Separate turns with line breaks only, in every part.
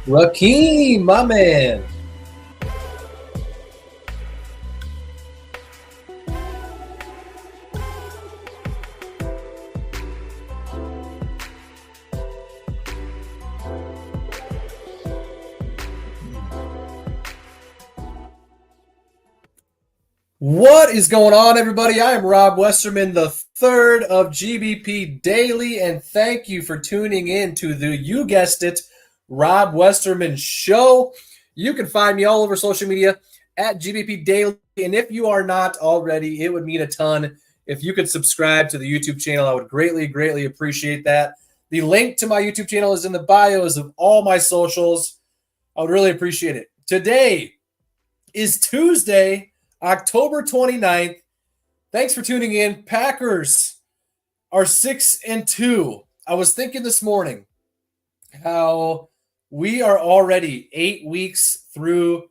Rakeem, my man. What is going on, everybody? I am Rob Westerman, the third of GBP Daily, and thank you for tuning in to you guessed it, Rob Westerman Show. You can find me all over social media at GBP Daily, and if you are not already, it would mean a ton if you could subscribe to the YouTube channel. I would greatly appreciate that. The link to my YouTube channel is in the bios of all my socials. I would really appreciate it. Today is Tuesday, October 29th. Thanks for tuning in. Packers are 6-2. I was thinking this morning how we are already 8 weeks through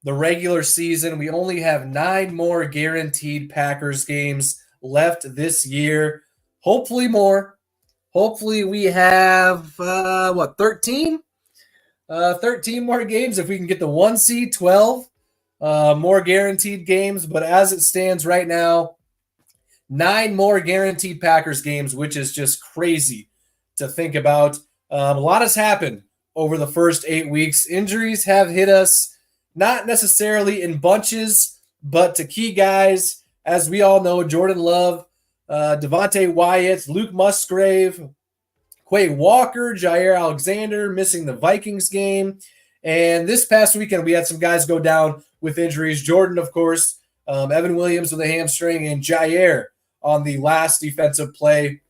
the regular season. We only have 9 more guaranteed Packers games left this year. Hopefully more. Hopefully we have, 13? 13 more games if we can get the 1 seed, 12. More guaranteed games, but as it stands right now, 9 more guaranteed Packers games, which is just crazy to think about. A lot has happened over the first 8 weeks. Injuries have hit us, not necessarily in bunches, but to key guys, as we all know, Jordan Love, Devontae Wyatt, Luke Musgrave, Quay Walker, Jair Alexander missing the Vikings game. And this past weekend, we had some guys go down with injuries. Jordan, of course, Evan Williams with a hamstring, and Jair on the last defensive play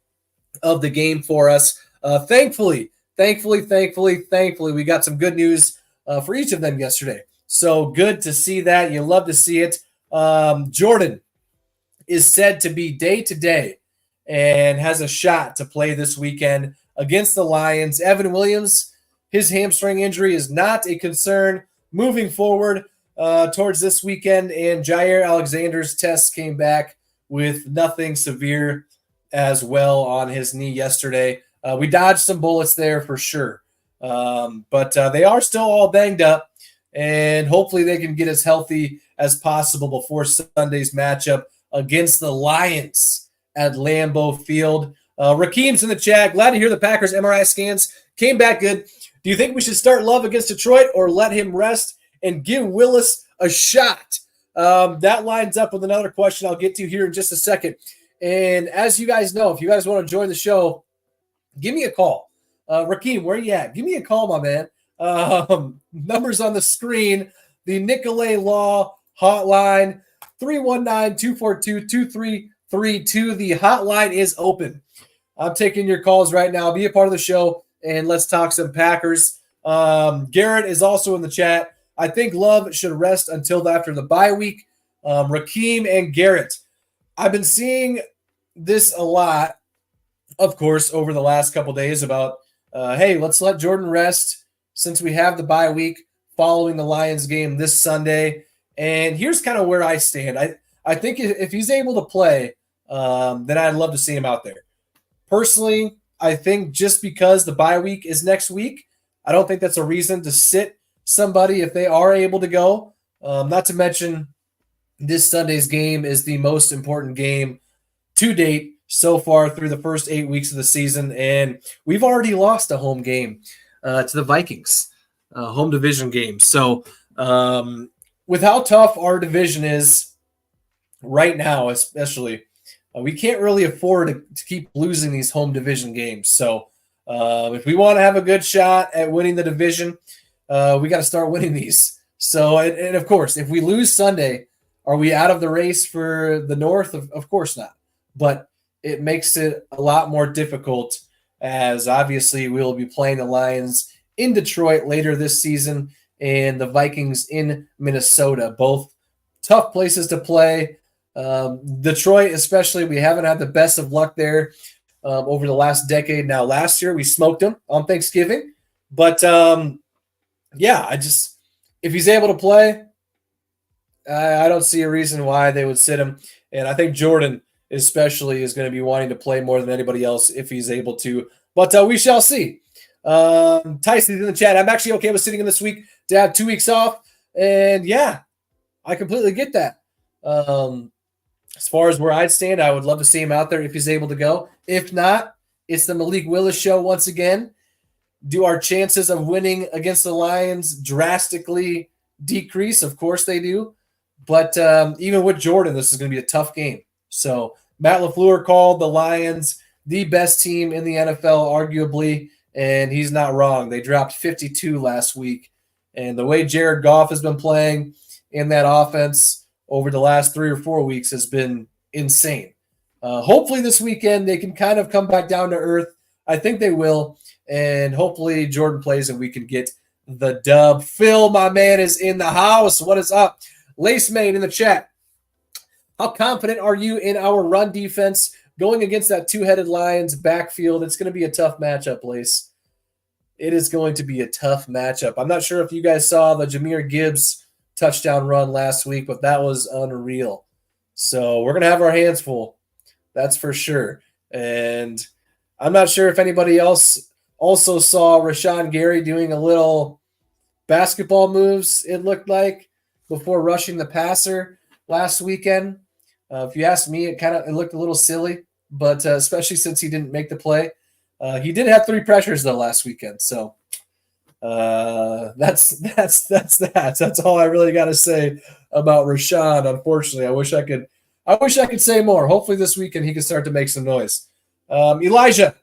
of the game for us. Thankfully, we got some good news for each of them yesterday. So good to see that. You love to see it. Jordan is said to be day-to-day and has a shot to play this weekend against the Lions. Evan Williams, his hamstring injury is not a concern moving forward towards this weekend, and Jair Alexander's test came back with nothing severe as well on his knee yesterday. We dodged some bullets there for sure, but they are still all banged up, and hopefully they can get as healthy as possible before Sunday's matchup against the Lions at Lambeau Field. Rakeem's in the chat. Glad to hear the Packers MRI scans came back good. Do you think we should start Love against Detroit or let him rest and give Willis a shot? That lines up with another question I'll get to here in just a second. And as you guys know, if you guys want to join the show, give me a call. Rakeem, where you at? Give me a call, my man. Numbers on the screen. The Nicolet Law hotline, 319-242-2332. The hotline is open. I'm taking your calls right now. Be a part of the show, and let's talk some Packers. Garrett is also in the chat. I think Love should rest until after the bye week. Rakeem and Garrett, I've been seeing this a lot, of course, over the last couple days about, hey, let's let Jordan rest since we have the bye week following the Lions game this Sunday. And here's kind of where I stand. I think if he's able to play, then I'd love to see him out there. Personally, I think just because the bye week is next week, I don't think that's a reason to sit somebody if they are able to go. Not to mention, this Sunday's game is the most important game to date so far through the first 8 weeks of the season, and we've already lost a home game to the Vikings, home division game. So with how tough our division is right now, especially, we can't really afford to keep losing these home division games. So if we want to have a good shot at winning the division, we got to start winning these. So, and of course, if we lose Sunday, are we out of the race for the North? Of course not. But it makes it a lot more difficult, as obviously we'll be playing the Lions in Detroit later this season and the Vikings in Minnesota. Both tough places to play. Detroit especially, we haven't had the best of luck there over the last decade. Now, last year we smoked them on Thanksgiving. But, if he's able to play, I don't see a reason why they would sit him. And I think Jordan especially is going to be wanting to play more than anybody else if he's able to. But we shall see. Tyson's in the chat. I'm actually okay with sitting in this week to have 2 weeks off. And yeah, I completely get that. As far as where I'd stand, I would love to see him out there if he's able to go. If not, it's the Malik Willis show once again. Do our chances of winning against the Lions drastically decrease? Of course they do. But even with Jordan, this is going to be a tough game. So Matt LaFleur called the Lions the best team in the NFL, arguably, and he's not wrong. They dropped 52 last week. And the way Jared Goff has been playing in that offense over the last 3 or 4 weeks has been insane. Hopefully this weekend they can kind of come back down to earth. I think they will. And hopefully Jordan plays and we can get the dub. Phil, my man, is in the house. What is up? Lace Main in the chat. How confident are you in our run defense going against that two-headed Lions backfield? It's going to be a tough matchup, Lace. It is going to be a tough matchup. I'm not sure if you guys saw the Jahmyr Gibbs touchdown run last week, but that was unreal. So we're going to have our hands full. That's for sure. And I'm not sure if anybody else also saw Rashawn Gary doing a little basketball moves, it looked like, before rushing the passer last weekend. If you ask me, it looked a little silly, but especially since he didn't make the play. He did have 3 pressures though last weekend, so that's that. That's all I really got to say about Rashawn. Unfortunately, I wish I could say more. Hopefully this weekend he can start to make some noise. Elijah,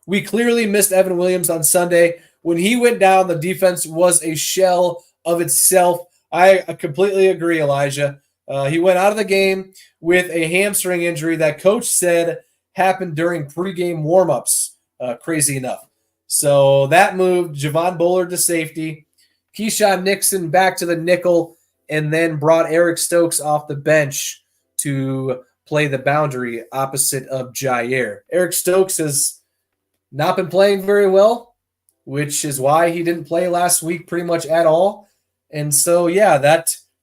we clearly missed Evan Williams on Sunday. When he went down, the defense was a shell of itself. I completely agree, Elijah. He went out of the game with a hamstring injury that coach said happened during pregame warmups, crazy enough. So that moved Javon Bullard to safety, Keyshawn Nixon back to the nickel, and then brought Eric Stokes off the bench to play the boundary opposite of Jair. Eric Stokes has not been playing very well, which is why he didn't play last week pretty much at all. And so, yeah,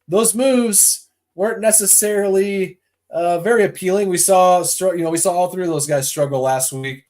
those moves weren't necessarily very appealing. We saw all 3 of those guys struggle last week,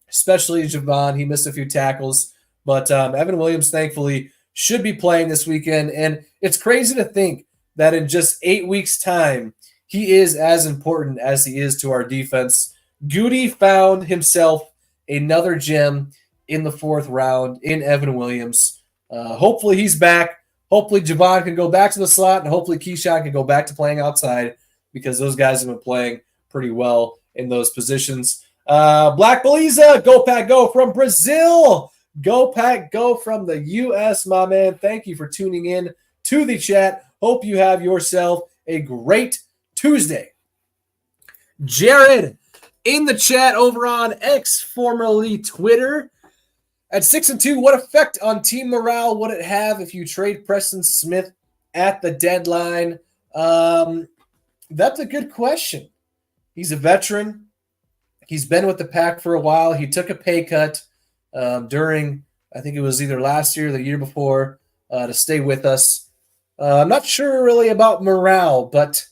especially Javon. He missed a few tackles, but Evan Williams, thankfully, should be playing this weekend. And it's crazy to think that in just 8 weeks' time, he is as important as he is to our defense. Goody found himself another gem in the 4th round in Evan Williams. Hopefully he's back. Hopefully Javon can go back to the slot, and hopefully Keyshawn can go back to playing outside because those guys have been playing pretty well in those positions. Black Beliza, go Pack Go from Brazil. Go Pack Go from the U.S., my man. Thank you for tuning in to the chat. Hope you have yourself a great Tuesday. Jared in the chat over on X, formerly Twitter. At 6-2, what effect on team morale would it have if you trade Preston Smith at the deadline? That's a good question. He's a veteran. He's been with the Pack for a while. He took a pay cut during, I think it was either last year or the year before, to stay with us. I'm not sure really about morale, but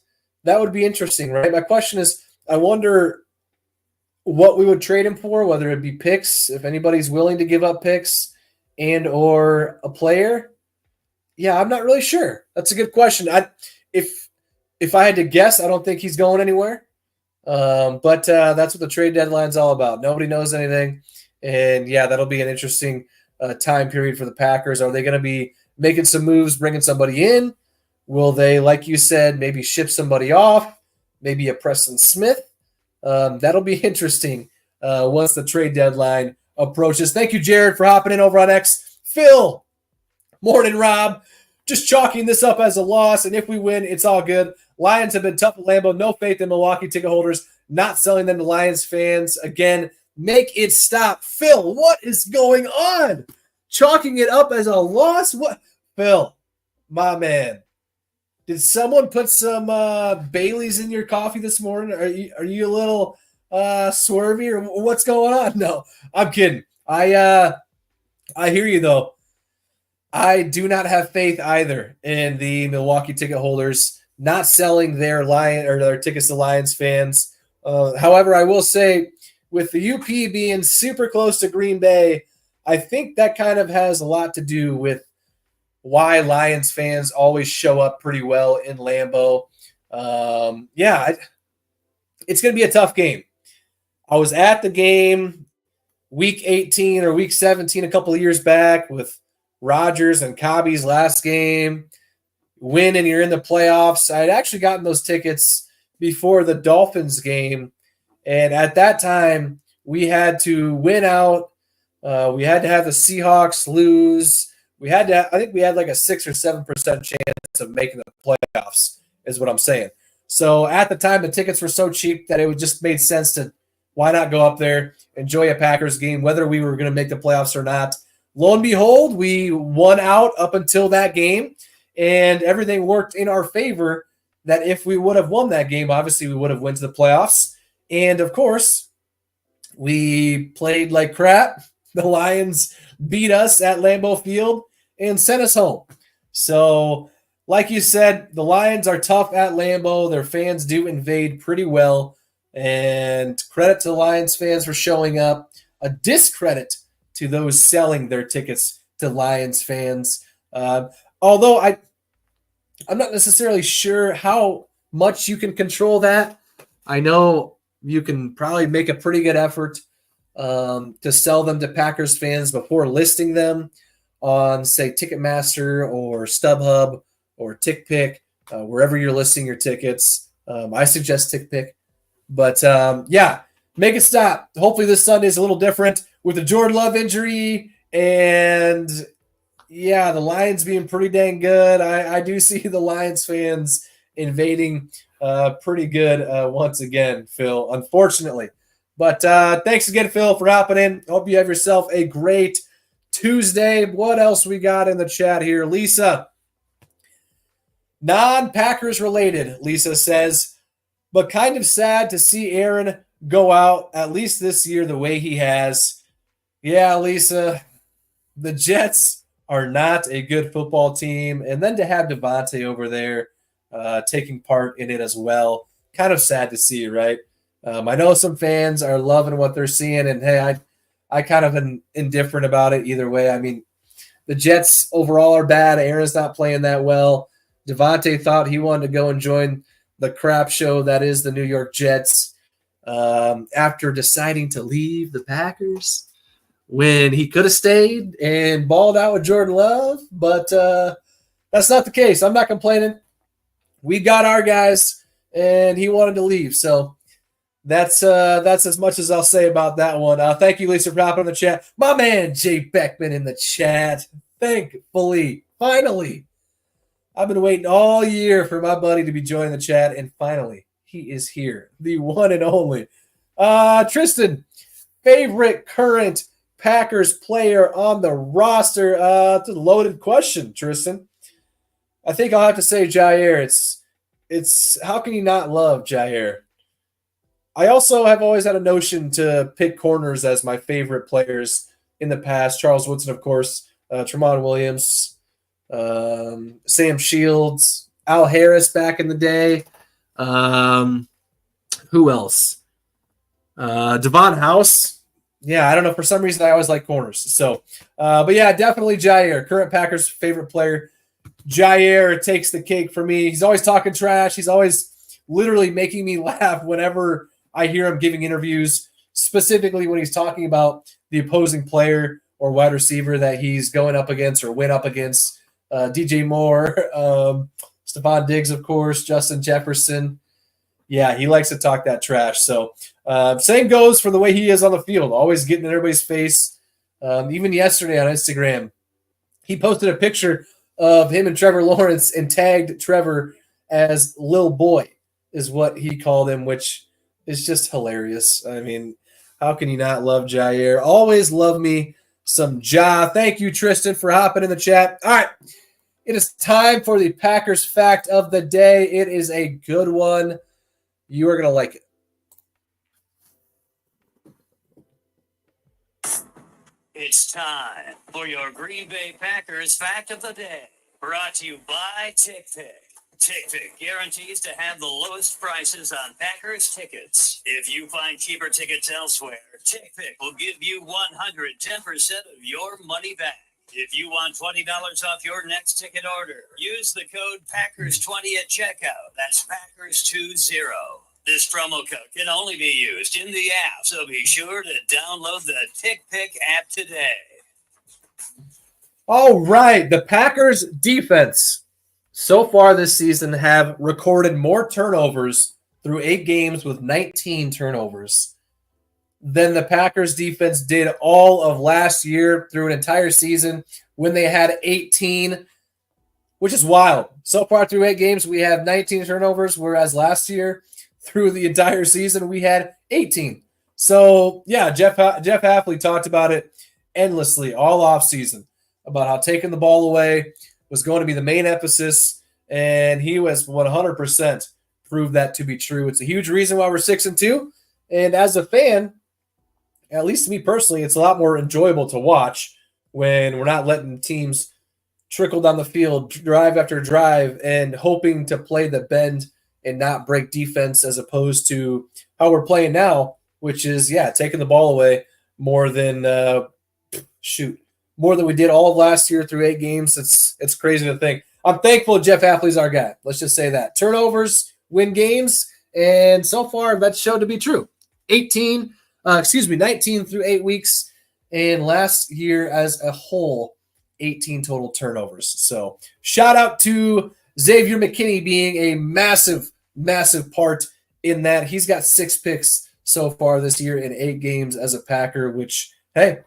that would be interesting, right? My question is, I wonder what we would trade him for, whether it be picks, if anybody's willing to give up picks, and or a player. Yeah, I'm not really sure. That's a good question. If I had to guess, I don't think he's going anywhere. But that's what the trade deadline's all about. Nobody knows anything. And, yeah, that'll be an interesting time period for the Packers. Are they going to be making some moves, bringing somebody in? Will they, like you said, maybe ship somebody off, maybe a Preston Smith? That'll be interesting once the trade deadline approaches. Thank you, Jared, for hopping in over on X. Phil, morning, Rob. Just chalking this up as a loss, and if we win, it's all good. Lions have been tough at Lambeau. No faith in Milwaukee ticket holders. Not selling them to Lions fans. Again, make it stop. Phil, what is going on? Chalking it up as a loss? What? Phil, my man. Did someone put some Baileys in your coffee this morning? Are you a little swervy or what's going on? No, I'm kidding. I hear you though. I do not have faith either in the Milwaukee ticket holders not selling their tickets to Lions fans. However, I will say with the UP being super close to Green Bay, I think that kind of has a lot to do with why Lions fans always show up pretty well in Lambeau. It's going to be a tough game. I was at the game week 18 or week 17 a couple of years back with Rodgers and Cobby's last game. Win and you're in the playoffs. I had actually gotten those tickets before the Dolphins game. And at that time, we had to win out. We had to have the Seahawks lose. I think we had like a 6 or 7% chance of making the playoffs, is what I'm saying. So at the time, the tickets were so cheap that it just made sense to why not go up there, enjoy a Packers game, whether we were going to make the playoffs or not. Lo and behold, we won out up until that game, and everything worked in our favor that if we would have won that game, obviously we would have went to the playoffs. And, of course, we played like crap. The Lions beat us at Lambeau Field and sent us home. So, like you said, the Lions are tough at Lambeau. Their fans do invade pretty well. And credit to the Lions fans for showing up. A discredit to those selling their tickets to Lions fans. Although I'm not necessarily sure how much you can control that. I know you can probably make a pretty good effort to sell them to Packers fans before listing them on, say, Ticketmaster or StubHub or TickPick, wherever you're listing your tickets. I suggest TickPick. But, make it stop. Hopefully this Sunday is a little different with the Jordan Love injury and, the Lions being pretty dang good. I do see the Lions fans invading pretty good once again, Phil, unfortunately. But thanks again, Phil, for hopping in. Hope you have yourself a great Tuesday. What else we got in the chat here? Lisa, non-Packers related, Lisa says, but kind of sad to see Aaron go out, at least this year, the way he has. Yeah, Lisa, the Jets are not a good football team. And then to have Devontae over there taking part in it as well, kind of sad to see, right? I know some fans are loving what they're seeing, and hey, I kind of am indifferent about it either way. I mean, the Jets overall are bad. Aaron's not playing that well. Devontae thought he wanted to go and join the crap show that is the New York Jets after deciding to leave the Packers when he could have stayed and balled out with Jordan Love, but that's not the case. I'm not complaining. We got our guys, and he wanted to leave, so that's as much as I'll say about that one. Thank you, Lisa, for hopping in the chat. My man, Jay Beckman, in the chat. Thankfully, finally, I've been waiting all year for my buddy to be joining the chat, and finally, he is here, the one and only. Tristan, favorite current Packers player on the roster? It's a loaded question, Tristan. I think I'll have to say Jair. It's how can you not love Jair? I also have always had a notion to pick corners as my favorite players in the past. Charles Woodson, of course, Tremont Williams, Sam Shields, Al Harris back in the day. Who else? Devon House. Yeah, I don't know. For some reason, I always like corners. So, but yeah, definitely Jair, current Packers favorite player. Jair takes the cake for me. He's always talking trash. He's always literally making me laugh whenever I hear him giving interviews, specifically when he's talking about the opposing player or wide receiver that he's going up against or went up against. DJ Moore, Stephon Diggs, of course, Justin Jefferson. Yeah, he likes to talk that trash. So same goes for the way he is on the field, always getting in everybody's face. Even yesterday on Instagram, he posted a picture of him and Trevor Lawrence and tagged Trevor as Lil Boy, is what he called him, which is just hilarious. I mean, how can you not love Jair? Always love me some Ja. Thank you, Tristan, for hopping in the chat. All right, it is time for the Packers fact of the day. It is a good one. You are going to like it.
It's time for your Green Bay Packers fact of the day, brought to you by TickPick. TickPick guarantees to have the lowest prices on Packers tickets. If you find cheaper tickets elsewhere, TickPick will give you 110% of your money back. If you want $20 off your next ticket order, use the code Packers20 at checkout. That's Packers20. This promo code can only be used in the app, so be sure to download the TickPick app today.
All right, the Packers defense so far this season have recorded more turnovers through 8 games with 19 turnovers than the Packers defense did all of last year through an entire season when they had 18, which is wild. So far through 8 games, we have 19 turnovers, whereas last year through the entire season, we had 18. So, yeah, Jeff Hafley talked about it endlessly all offseason about how taking the ball away was going to be the main emphasis, and he was 100% proved that to be true. It's a huge reason why we're 6-2, and as a fan, at least to me personally, it's a lot more enjoyable to watch when we're not letting teams trickle down the field, drive after drive, and hoping to play the bend and not break defense, as opposed to how we're playing now, which is, taking the ball away more than more than we did all of last year through 8 games. It's crazy to think. I'm thankful Jeff Hafley's our guy. Let's just say that. Turnovers win games, and so far that's shown to be true. 19 through 8 weeks, and last year as a whole, 18 total turnovers. So shout out to Xavier McKinney being a massive part in that. He's got 6 picks so far this year in 8 games as a Packer, which, hey,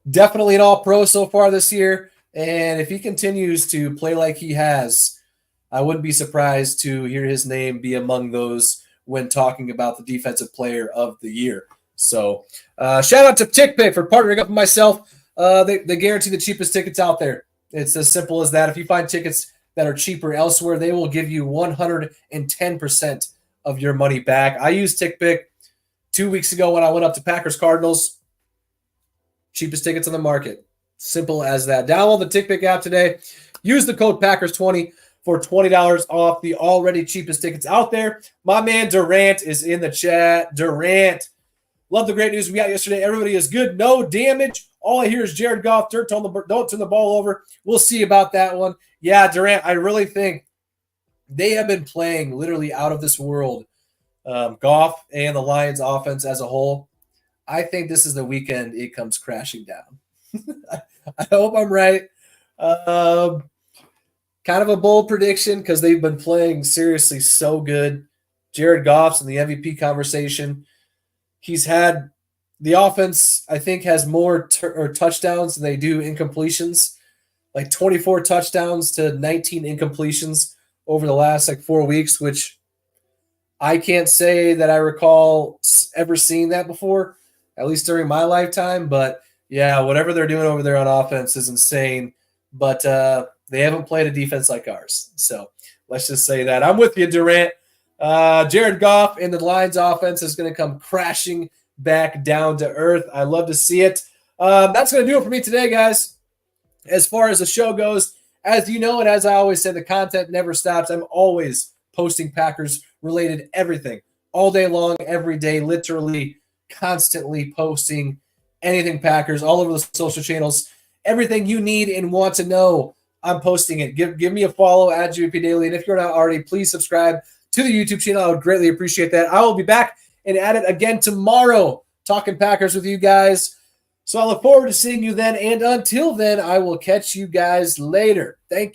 definitely an all-pro so far this year. And if he continues to play like he has, I wouldn't be surprised to hear his name be among those when talking about the defensive player of the year. So shout out to TickPick for partnering up with myself. They guarantee the cheapest tickets out there. It's as simple as that. If you find tickets that are cheaper elsewhere, they will give you 110% of your money back. I used TickPick 2 weeks ago when I went up to Packers Cardinals. Cheapest tickets on the market. Simple as that. Download the TickPick app today. Use the code Packers20 for $20 off the already cheapest tickets out there. My man Durant is in the chat. Durant, love the great news we got yesterday. Everybody is good. No damage. All I hear is Jared Goff. Don't turn the ball over. We'll see about that one. Yeah, Durant, I really think they have been playing literally out of this world. Goff and the Lions offense as a whole. I think this is the weekend it comes crashing down. I hope I'm right. Kind of a bold prediction because they've been playing seriously so good. Jared Goff's in the MVP conversation. He's had the offense, I think, has more touchdowns than they do incompletions, like 24 touchdowns to 19 incompletions over the last 4 weeks, which I can't say that I recall ever seeing that before, at least during my lifetime. But yeah, whatever they're doing over there on offense is insane. But they haven't played a defense like ours. So let's just say that. I'm with you, Durant. Jared Goff and the Lions offense is going to come crashing back down to earth. I love to see it. That's going to do it for me today, guys. As far as the show goes, as you know, and as I always say, the content never stops. I'm always posting Packers-related everything all day long, every day, literally constantly posting anything Packers all over the social channels. Everything you need and want to know, I'm posting it. Give me a follow at GBP Daily. And if you're not already, please subscribe to the YouTube channel. I would greatly appreciate that. I will be back and at it again tomorrow, talking Packers with you guys. So I look forward to seeing you then. And until then, I will catch you guys later. Thank you.